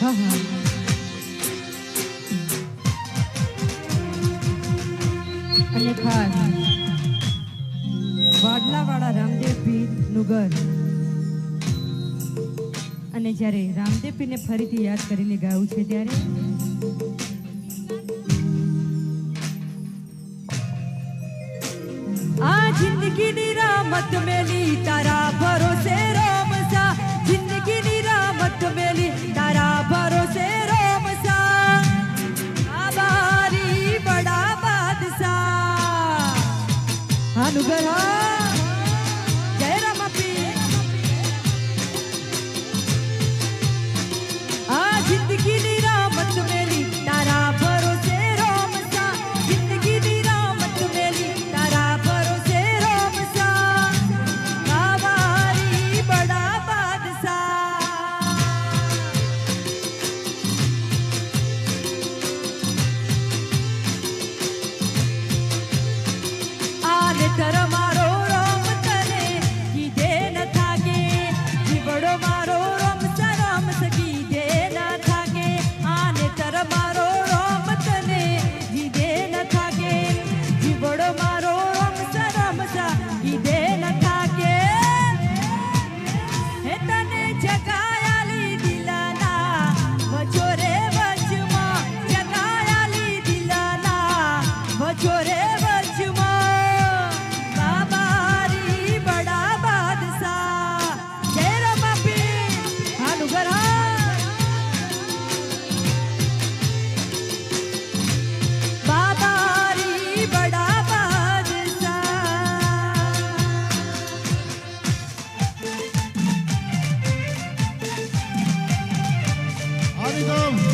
हाँ हाँ અને ખાસ વાડલાવાળા રામદેવ પીર નું ઘર અને જ્યારે રામદેવ પીરને ફરીથી યાદ કરીને ગાવું છે ત્યારે આ જિંદગીની રામત મેલી તારા ભરોસે રોમસા જિંદગીની રામત મેલી તારા ભરોસે રોમસા આબારી બડા બાદશાહ હાનુગર હા જય રામપીર આ જિંદગીની રામત મેલી તારા ભરોસે રોમસા જિંદગીની રામત મેલી તારા ભરોસે રોમસા આબારી બડા બાદશાહ આને તર મારો રોમ તને કીધે ન થાકે જીવડો મારો રોમ સરમ કીધે ન થાકે આને તર મારો રોમ તને કીધે ન થાકે જીવડો મારો રોમ સરમ કીધે ન થાકે હે તને જગાયાલી દિલના વચોરે વચમાં જગાયાલી દિલના વચોરે વચમાં બાબારી બડા બાદશાહ જય રામપીર હાનુગર હા બાબારી બડા બાદશાહ આદિગમ